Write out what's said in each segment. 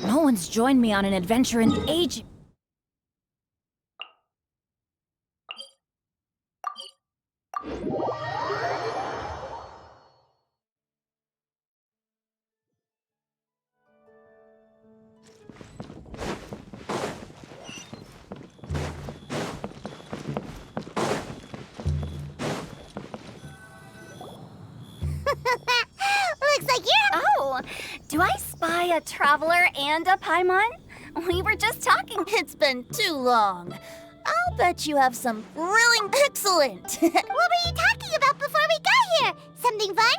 No one's joined me on an adventure in ages. Looks like you're... Oh, do I spy a traveler and a Paimon? We were just talking. It's been too long. I'll bet you have some thrilling... Excellent! What were you talking about before we got here? Something fun?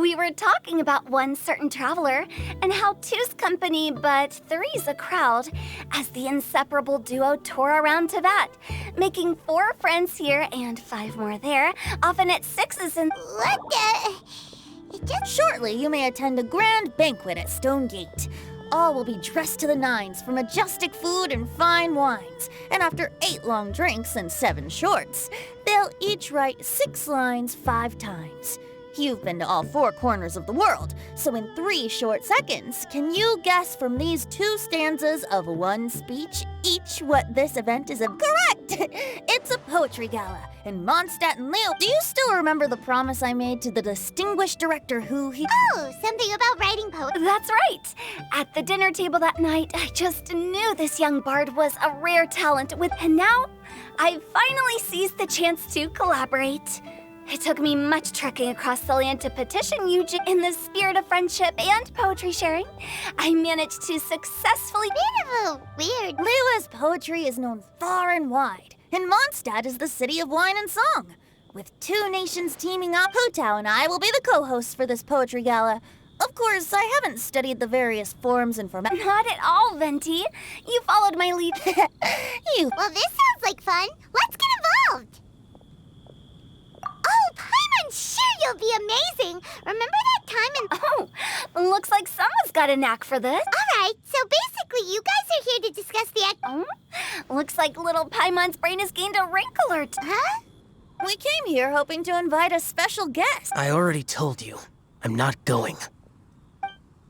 We were talking about one certain traveler and how two's company, but three's a crowd, as the inseparable duo tour around Tibet, making 4 friends here and 5 more there, often at 6s and... Shortly, you may attend a grand banquet at Stone Gate. All will be dressed to the nines for majestic food and fine wines. And after 8 long drinks and 7 shorts, they'll each write 6 lines 5 times. You've been to all 4 corners of the world, so in 3 short seconds, can you guess from these 2 stanzas of 1 speech each what this event is of? Correct! It's a poetry gala, and Mondstadt and Leo, do you still remember the promise I made to the distinguished director who he... Oh, something about writing poetry. That's right! At the dinner table that night, I just knew this young bard was a rare talent and now I've finally seized the chance to collaborate. It took me much trekking across the land to petition Eugene in the spirit of friendship and poetry sharing. I managed to successfully... Weird. Leila's poetry is known far and wide, and Mondstadt is the city of wine and song. With 2 nations teaming up, Hutao and I will be the co-hosts for this poetry gala. Of course, I haven't studied the various forms and formats. Not at all, Venti. You followed my lead. Well, this sounds like fun. Let's get involved. Oh, Paimon, sure you'll be amazing. Remember that time in... Oh, looks like someone's got a knack for this. All right, so basically you guys are here to discuss the act... Oh, looks like little Paimon's brain has gained a wrinkle or two. Huh? We came here hoping to invite a special guest. I already told you. I'm not going.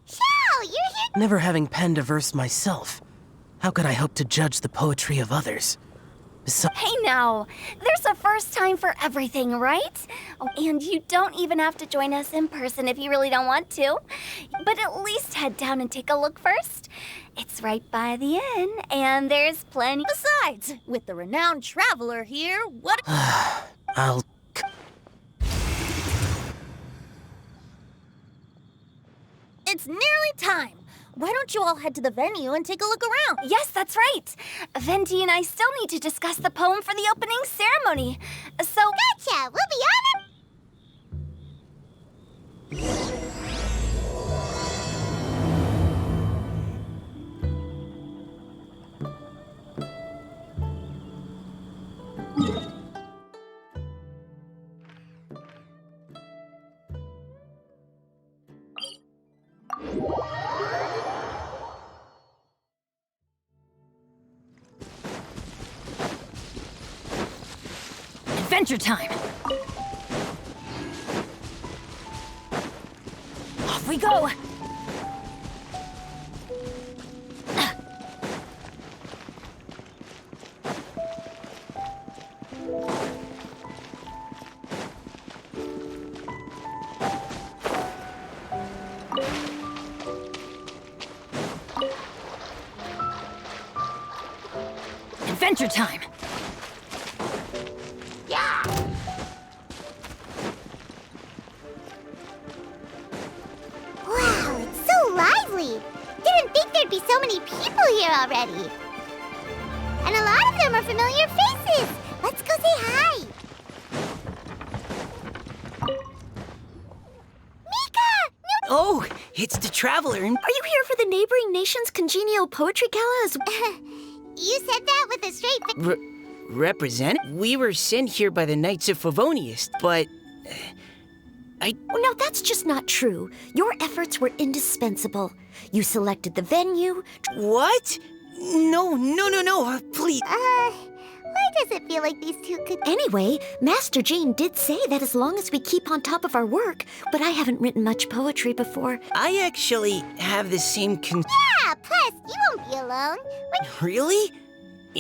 Xiao, you're here... Never having penned a verse myself, how could I hope to judge the poetry of others? Hey now, there's a first time for everything, right? Oh, and you don't even have to join us in person if you really don't want to. But at least head down and take a look first. It's right by the inn, and there's plenty... Besides, with the renowned traveler here, what... I'll... It's nearly time. Why don't you all head to the venue and take a look around? Yes, that's right. Venti and I still need to discuss the poem for the opening ceremony. So... Gotcha, we'll be on it. Adventure time! Off we go! Adventure time! Wow, it's so lively. Didn't think there'd be so many people here already. And a lot of them are familiar faces. Let's go say hi. Mika! Oh, it's the traveler. Are you here for the neighboring nation's congenial poetry gala? You said that with a straight face. Represent? We were sent here by the Knights of Favonius, but... No, that's just not true. Your efforts were indispensable. You selected the venue. What? No, please. Why does it feel like these two could... Anyway, Master Jean did say that as long as we keep on top of our work, but I haven't written much poetry before. I actually have the same Yeah, plus, you won't be alone. Really?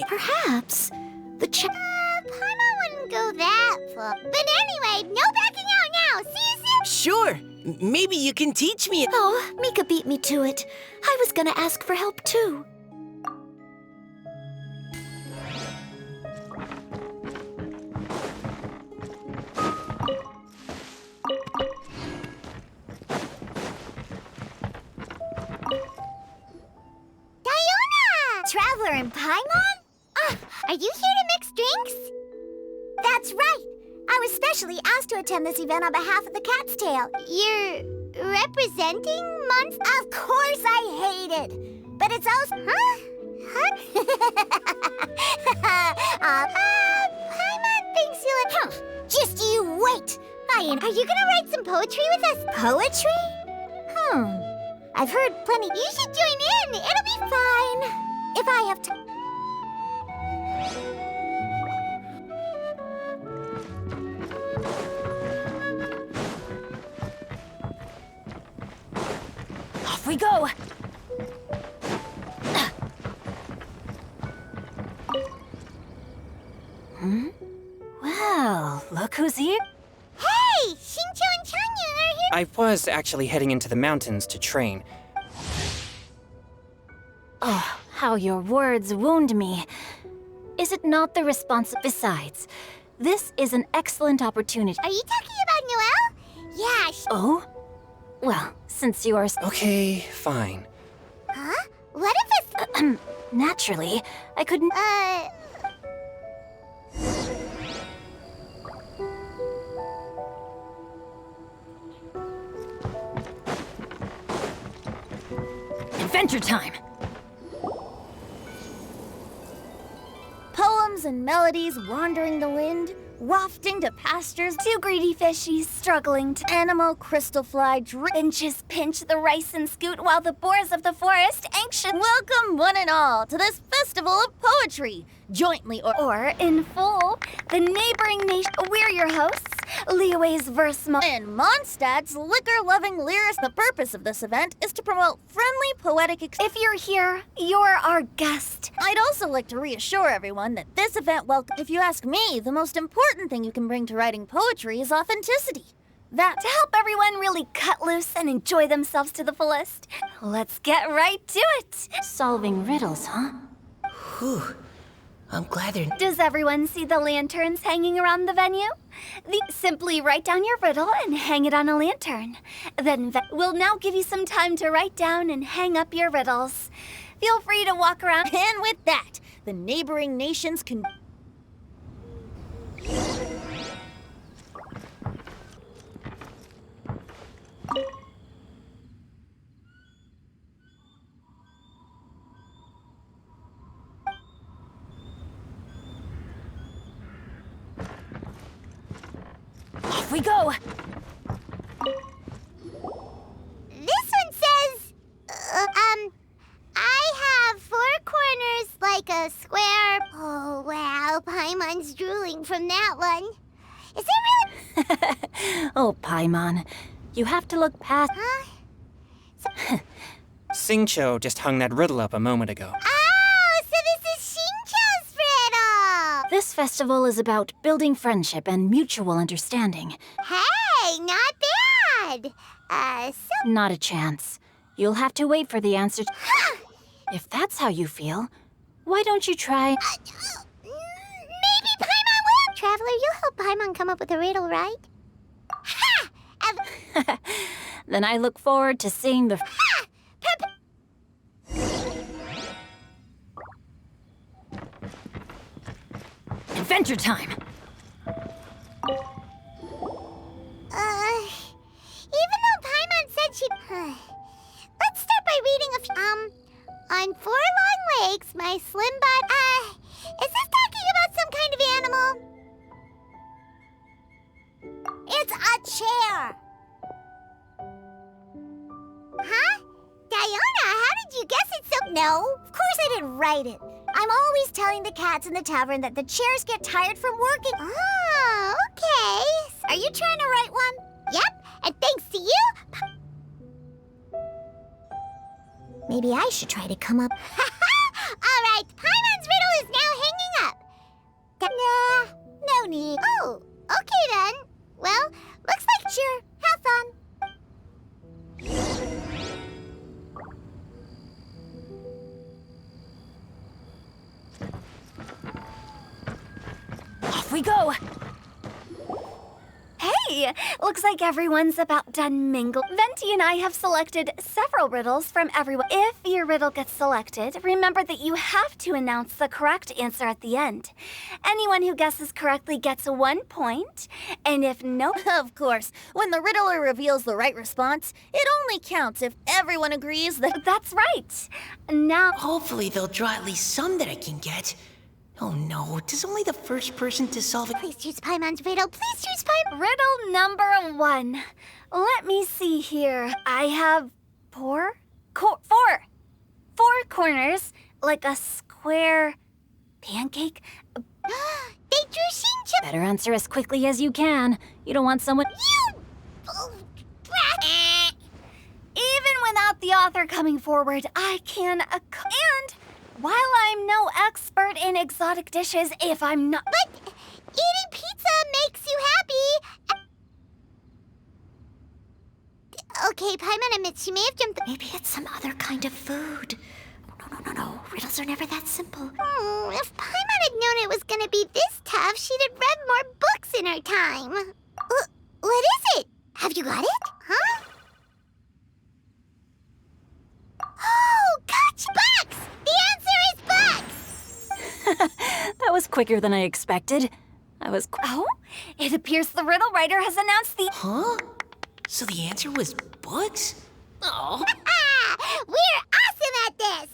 Perhaps the Paimon wouldn't go that far. But anyway, no backing out now. See you soon. Sure. Maybe you can teach me. Oh, Mika beat me to it. I was gonna ask for help too. Traveler and Paimon? Are you here to mix drinks? That's right. I was specially asked to attend this event on behalf of the Cat's Tail. You're representing Monster? Of course I hate it. But it's also... Huh? Paimon thinks you'll... Just you wait. Are you gonna write some poetry with us? Poetry? I've heard plenty. You should join in. It'll be fine. If I have to... Off we go! Well, look who's here. Hey! Xingqiu and Changyun are here. I was actually heading into the mountains to train. Oh, how your words wound me. Is it not the Besides, this is an excellent opportunity. Are you talking about Noelle? Yeah, Oh? Well, since you are... Okay, fine. Huh? What if it's... Naturally, I couldn't... Adventure time! Poems and melodies wandering the wind, wafting to pastures. Two greedy fishies struggling to Animal crystal fly benches pinch the rice and scoot while the boars of the forest anxious. Welcome one and all to this festival of poetry, jointly Or in full, the neighboring nation. We're your hosts, Liyue's verse and Mondstadt's liquor-loving lyrist. The purpose of this event is to promote friendly poetic If you're here, you're our guest. I'd also like to reassure everyone that this event if you ask me, the most important thing you can bring to writing poetry is authenticity. To help everyone really cut loose and enjoy themselves to the fullest. Let's get right to it. Solving riddles, huh? Whew. I'm glad they're... Does everyone see the lanterns hanging around the venue? Simply write down your riddle and hang it on a lantern. Then we'll now give you some time to write down and hang up your riddles. Feel free to walk around. And with that, the neighboring nations can... Off we go! This one says... I have 4 corners like a square... Oh, wow, Paimon's drooling from that one. Is it really... Oh, Paimon, you have to look past... Huh? Xingqiu just hung that riddle up a moment ago. Oh, so this is Xingqiu's riddle! This festival is about building friendship and mutual understanding. Hey, not bad! Not a chance. You'll have to wait for the answer. If that's how you feel, why don't you try... Maybe Paimon will! Traveler, you'll help Paimon come up with a riddle, right? Ha! Then I look forward to seeing the... Ha! Adventure time! Even though Paimon said she'd... Let's start by reading a few... On 4 long legs, my slim butt... Is this talking about some kind of animal? It's a chair! Huh? Diona, how did you guess it's so... No, of course I didn't write it. I'm always telling the cats in the tavern that the chairs get tired from working. Oh, okay. Are you trying to write one? Yep, and thanks to you... Maybe I should try to come up... All right, Paimon's riddle is now hanging up. Nah, no need. Oh, okay then. Well, looks like sure. Have fun. Off we go! Hey, looks like everyone's about done mingle. Venti and I have selected several riddles from everyone. If your riddle gets selected, remember that you have to announce the correct answer at the end. Anyone who guesses correctly gets 1 point, and if no... Of course, when the riddler reveals the right response, it only counts if everyone agrees that... That's right. Now... Hopefully they'll draw at least some that I can get. Oh no, does only the first person to solve it... Please choose Paimon's riddle. Please choose Paimon. Riddle number 1. Let me see here. I have four corners, like a square pancake. They drew Shincho. Better answer as quickly as you can. You don't want someone... You... Oh, brat. Even without the author coming forward, I can... And while I'm no expert in exotic dishes, if I'm not... But eating pizza makes you happy. Okay, Paimon admits she may have jumped... Maybe it's some other kind of food. No. Riddles are never that simple. If Paimon had known it was gonna be this tough, she'd have read more books in her time. What is it? Have you got it? Huh? Oh, gotcha! Bucks! The answer is bucks! That was quicker than I expected. Oh, it appears the riddle writer has announced the... Huh? So the answer was books? Oh. We're awesome at this!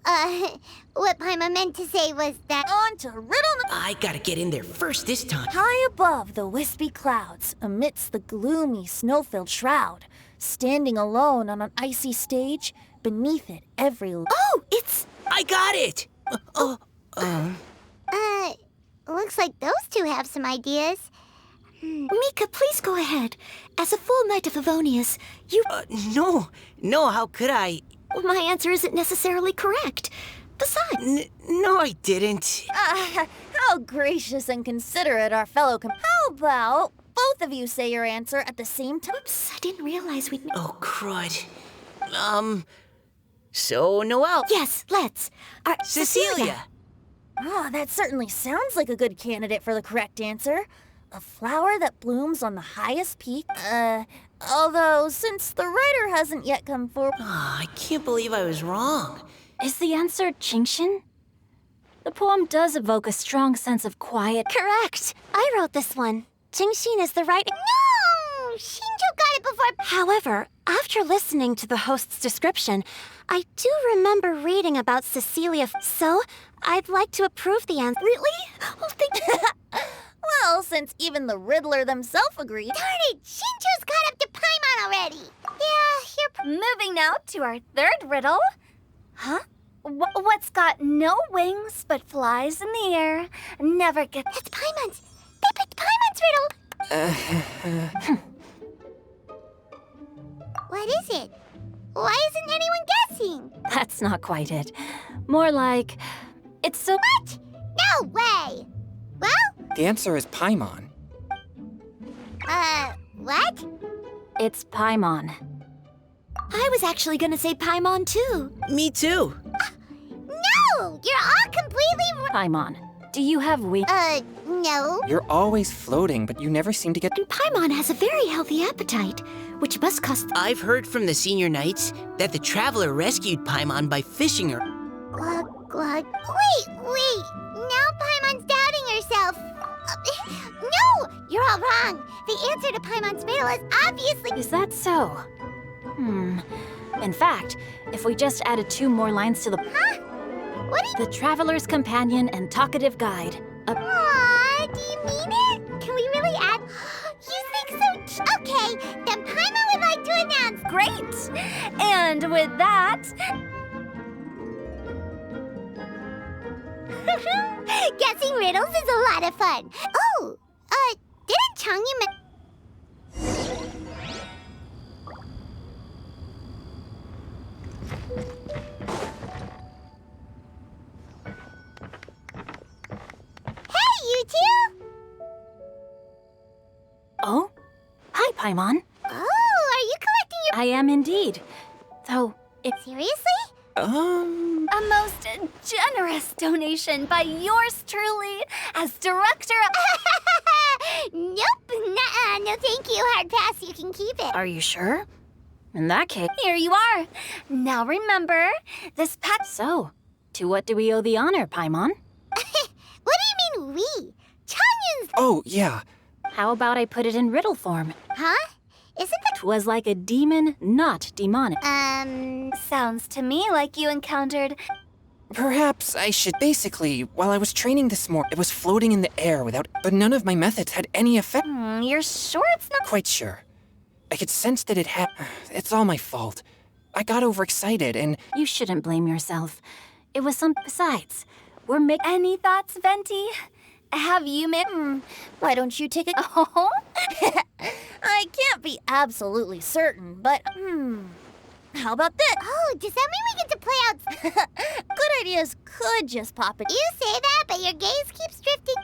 Oh, what Paimon meant to say was that... On to riddle... I gotta get in there first this time. High above the wispy clouds, amidst the gloomy snow-filled shroud, standing alone on an icy stage, beneath it every... Oh, it's... I got it! Looks like those two have some ideas. Mika, please go ahead. As a full Knight of Favonius, you... No, how could I? Well, my answer isn't necessarily correct. Besides... No, I didn't. How gracious and considerate our fellow How about both of you say your answer at the same time? Oops, I didn't realize we'd... Oh, crud. So, Noelle. Yes, let's. Cecilia. Oh, that certainly sounds like a good candidate for the correct answer. A flower that blooms on the highest peak. Although, since the writer hasn't yet come forward... I can't believe I was wrong. Is the answer Jingshin? The poem does evoke a strong sense of quiet. Correct. I wrote this one. Jingshin is the right... No! Shinjo got it before... However, after listening to the host's description, I do remember reading about Cecilia, so I'd like to approve the answer. Really? Oh, thank you. Well, since even the Riddler themselves agreed... Darn it! Shinjo's got up to Paimon already! Yeah, Moving now to our third riddle. Huh? What's got no wings but flies in the air, never gets... It's Paimon's! They picked Paimon's riddle! What is it? Why isn't anyone guessing? That's not quite it. More like... It's so... What? No way! Well? The answer is Paimon. What? It's Paimon. I was actually gonna say Paimon, too. Me too. No! You're all completely Paimon. Do you have wings? No. You're always floating, but you never seem to get... And Paimon has a very healthy appetite, which must cost... I've heard from the senior knights that the traveler rescued Paimon by fishing her. Glug. Wait! Now Paimon's doubting herself. No! You're all wrong. The answer to Paimon's riddle is obviously... Is that so? In fact, if we just added 2 more lines to the... Huh? What do you... The Traveler's Companion and Talkative Guide. Aww, do you mean it? Can we really add... You think so? Okay, then Paimon would like to announce... Great! And with that... Guessing riddles is a lot of fun. Oh, didn't Changyu Hey, you two! Oh? Hi, Paimon. Oh, are you collecting your... I am indeed. Though, Seriously? A most generous donation by yours truly as director of... Nope, nuh-uh, no thank you, hard pass, you can keep it. Are you sure? In that case... Here you are. Now remember, this pack... So, to what do we owe the honor, Paimon? What do you mean, we? Changyun's... Oh, yeah. How about I put it in riddle form? Huh? Isn't that... 'Twas like a demon, not demonic. Sounds to me like you encountered... Perhaps I should. Basically, while I was training this morning, it was floating in the air without. But none of my methods had any effect. You're sure it's not... Quite sure. I could sense that it had. It's all my fault. I got overexcited and. You shouldn't blame yourself. It was some... Besides, we're making... Any thoughts, Venti? Have you made... Why don't you take a... Oh? I can't be absolutely certain, but how about this? Oh, does that mean we get to play out... Good ideas could just pop in. You say that, but your gaze keeps drifting...